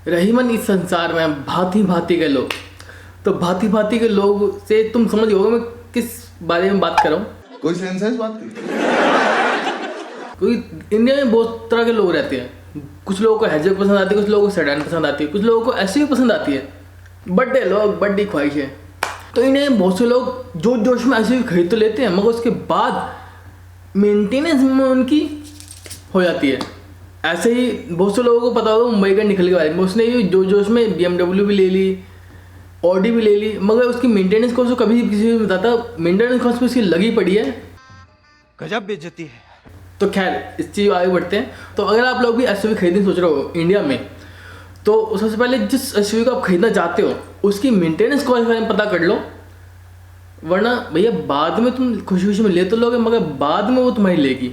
रहीमन इस संसार में भांति भांति के लोग। तो भांति भांति के लोग से तुम समझ गए मैं किस बारे में बात कर रहा हूँ। कोई सेंस है इस बात की? कोई इंडिया में बहुत तरह के लोग रहते हैं। कुछ लोगों को हैचबैक पसंद आती है, कुछ लोगों को सेडान पसंद आती है, कुछ लोगों को एसयूवी पसंद आती है। बर्थडे लोग, बर्थडे ख्वाहिश है। तो इंडिया में बहुत से लोग जोश जोश में एसयूवी खरीद तो लेते हैं, मगर उसके बाद मेंटेनेंस में उनकी हो जाती है। ऐसे ही बहुत से लोगों को पता होगा मुंबई का निकल के बारे में, उसने भी जोश में BMW भी ले ली, ऑडी भी ले ली, मगर उसकी मेंटेनेंस कॉस्ट कभी किसी को बताता। मेंटेनेंस कॉस्ट पे उसकी लगी पड़ी है, गजब बेइज्जती है। तो खैर इस चीज़ आगे बढ़ते हैं। तो अगर आप लोग भी एसयूवी खरीदने सोच रहे हो इंडिया में, तो सबसे पहले जिस एसयूवी को आप खरीदना चाहते हो उसकी मेंटेनेंस कॉस्ट के बारे में पता कर लो, वरना भैया बाद में तुम खुशी खुशी में ले तो लोगे, मगर बाद में वो तुम्हारी लेगी।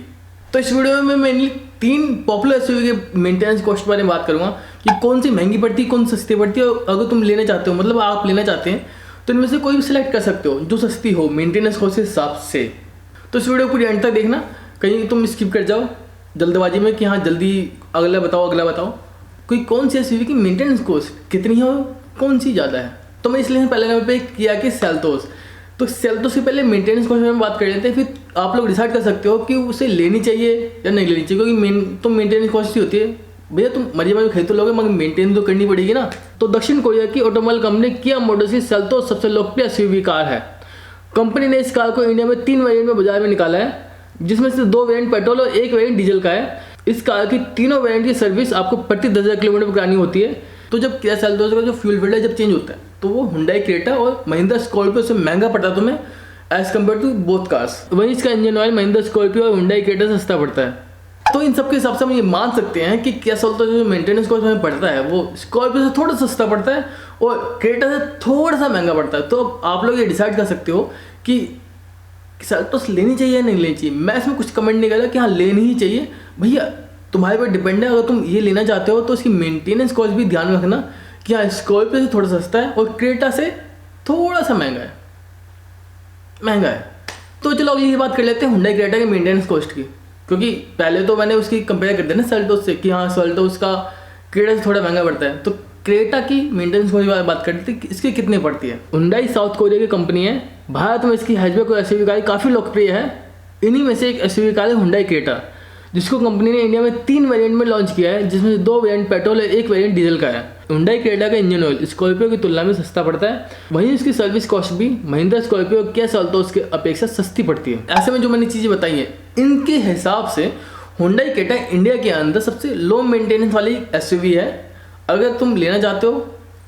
तो इस वीडियो में मैं मेनली 3 पॉपुलर एसयूवी के मेंटेनेंस कॉस्ट के बारे में बात करूँगा कि कौन सी महंगी पड़ती है, कौन सी सस्ती पड़ती है। और अगर तुम लेना चाहते हो, मतलब आप लेना चाहते हैं, तो इनमें से कोई भी सिलेक्ट कर सकते हो जो सस्ती हो मेंटेनेंस कॉस्ट के हिसाब से। तो इस वीडियो को पूरी एंड तक देखना, कहीं तुम स्किप कर जाओ जल्दबाजी में कि हाँ जल्दी अगला बताओ। कोई कौन सी एसयूवी की मेंटेनेंस कॉस्ट कितनी है और कौन सी ज़्यादा है। तो मैं इसलिए पहले नंबर पे किया कि सेल्टोस। तो सेल्टोस से पहले मेंटेनेंस कॉस्ट में बात कर लेते हैं, फिर आप लोग डिसाइड कर सकते हो कि उसे लेनी चाहिए या नहीं लेनी चाहिए। क्योंकि मेंटेनेंस कॉस्ट ही होती है भैया, तुम मर्जी में खरीद तो लोगे मगर मेंटेन तो करनी पड़ेगी ना। तो दक्षिण कोरिया की ऑटोमोबाइल कंपनी किया मोटर्स की सेल्टोस सबसे लोकप्रिय एसयूवी कार है। कंपनी ने इस कार को इंडिया में 3 वेरिएंट में बाजार में निकाला है, जिसमें से 2 वेरिएंट पेट्रोल और 1 वेरिएंट डीजल का है। इस कार की तीनों वेरिएंट की सर्विस आपको प्रति 10,000 किलोमीटर पर करानी होती है। तो जब किया सेल्टोस का जो फ्यूल फिल्टर जब चेंज होता है, तो वो हुंडई क्रेटा और महिंद्रा स्कॉर्पियो से महंगा पड़ता है तुम्हें as compare to both cars. वहीं इसका इंजन ऑयल महिंद्रा स्कॉर्पियो और हुंडई क्रेटा से सस्ता पड़ता है। तो इन सब के हिसाब से हम ये मान सकते हैं कि किया सेल्टोस जो मेंटेनेंस कॉस्ट हमें पड़ता है वो स्कॉर्पियो से थोड़ा सस्ता पड़ता है और क्रेटा से थोड़ा सा महंगा पड़ता है। तो आप लोग ये डिसाइड कर सकते हो कि सेल्टोस लेनी चाहिए या नहीं लेनी चाहिए। मैं इसमें कुछ कमेंट नहीं कर रहा कि हाँ लेनी ही चाहिए, भैया तुम्हारे पर डिपेंड है। अगर तुम ये लेना चाहते हो तो इसकी मेंटेनेंस कॉस्ट भी ध्यान में रखना कि हाँ स्कॉर्पियो से थोड़ा सस्ता है और क्रेटा से थोड़ा सा महंगा है। तो चलो अगली बात कर लेते हैं हुंडई क्रेटा की मेंटेनेंस कॉस्ट की, क्योंकि पहले तो मैंने उसकी कंपेयर कर दिया ना सेल्टोस से कि हाँ सेल्टोस का क्रेटा से थोड़ा महंगा पड़ता है। तो क्रेटा की मेंटेनेंस कॉस्ट की बात करते हैं इसकी कितनी पड़ती है। हुंडई साउथ कोरिया की कंपनी है। भारत में इसकी हैचबैक और एसयूवी कार काफ़ी लोकप्रिय है। इन्हीं में से एक एसयूवी कार है हुंडई क्रेटा, जिसको कंपनी ने इंडिया में 3 वेरिएंट में लॉन्च किया है, जिसमें से 2 वेरिएंट पेट्रोल और 1 वेरिएंट डीजल का है। हुंडई क्रेटा का इंजन ऑयल स्कॉर्पियो की तुलना में सस्ता पड़ता है। वहीं इसकी सर्विस कॉस्ट भी महिंद्रा स्कॉर्पियो किया सेल्टोस के अपेक्षा सस्ती पड़ती है। ऐसे में जो मैंने चीज़ें बताई हैं इनके हिसाब से हुंडई क्रेटा इंडिया के अंदर सबसे लो मेंटेनेंस वाली एसयूवी है। अगर तुम लेना चाहते हो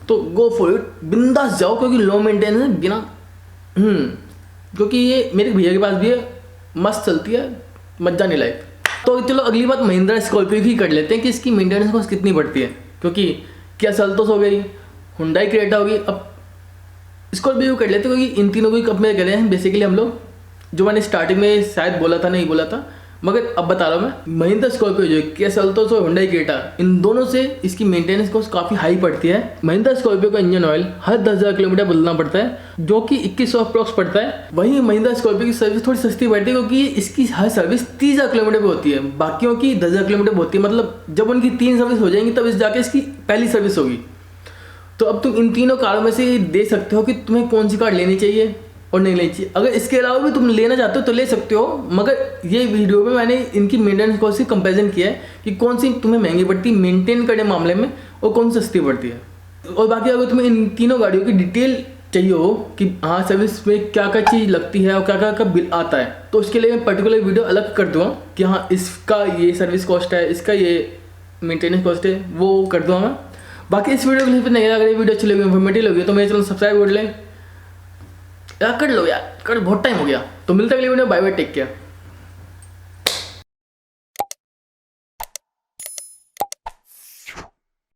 तो गो फॉर इट, बिंदास जाओ, क्योंकि लो मेंटेनेंस है बिना क्योंकि ये मेरे भैया के पास भी है, मस्त चलती है, मजा नहीं लाइक। तो चलो अगली बात महिंद्रा स्कॉर्पियो की कर लेते हैं कि इसकी मेंटेनेंस कॉस्ट कितनी पड़ती है। क्योंकि क्या सेल्टोस हो गई, हुंडई क्रेटा होगी, अब स्कॉर्पियो कर लेते हैं क्योंकि इन तीनों को ही कंपेयर कर रहे हैं बेसिकली हम लोग। जो मैंने स्टार्टिंग में शायद बोला था नहीं बोला था, मगर अब बता रहा हूँ मैं। महिंद्रा स्कॉर्पियो जो किया सेल्टोस और हुंडई क्रेटा, इन दोनों से इसकी मेंटेनेंस कॉस्ट काफ़ी हाई पड़ती है। महिंद्रा स्कॉर्पियो का इंजन ऑयल हर 10,000 किलोमीटर बदलना पड़ता है, जो कि 2100 अप्रॉक्स पड़ता है। वहीं महिंद्रा स्कॉर्पियो की सर्विस थोड़ी सस्ती पड़ती है, क्योंकि इसकी हर सर्विस 30,000 किलोमीटर पर होती है, बाकियों की 10,000 किलोमीटर पर होती है। मतलब जब उनकी 3 सर्विस हो जाएंगी तब इस जाके इसकी पहली सर्विस होगी। तो अब तुम इन तीनों कारों में से देख सकते हो कि तुम्हें कौन सी कार लेनी चाहिए और नहीं लेनी चाहिए। अगर इसके अलावा भी तुम लेना चाहते हो तो ले सकते हो, मगर ये वीडियो में मैंने इनकी मेंटेनेंस कॉस्ट से कंपैरिजन किया है कि कौन सी तुम्हें महंगी पड़ती है मेंटेन करने मामले में और कौन सी सस्ती पड़ती है। और बाकी अगर तुम्हें इन तीनों गाड़ियों की डिटेल चाहिए हो कि हाँ सर्विस में क्या क्या चीज़ लगती है और क्या क्या का बिल आता है, तो उसके लिए मैं पर्टिकुलर वीडियो अलग कर दूँगा कि हाँ इसका ये सर्विस कॉस्ट है, इसका ये मेंटेनेंस कॉस्ट है, वो कर दूँगा मैं। बाकी इस वीडियो के लिए नहीं, अगर ये वीडियो अच्छी लगी, इन्फॉर्मेटिव लगी, तो मेरे चैनल सब्सक्राइब कर लें। कर लो यार, कर बहुत टाइम हो गया। तो मिलता है अगली video, bye bye, take care.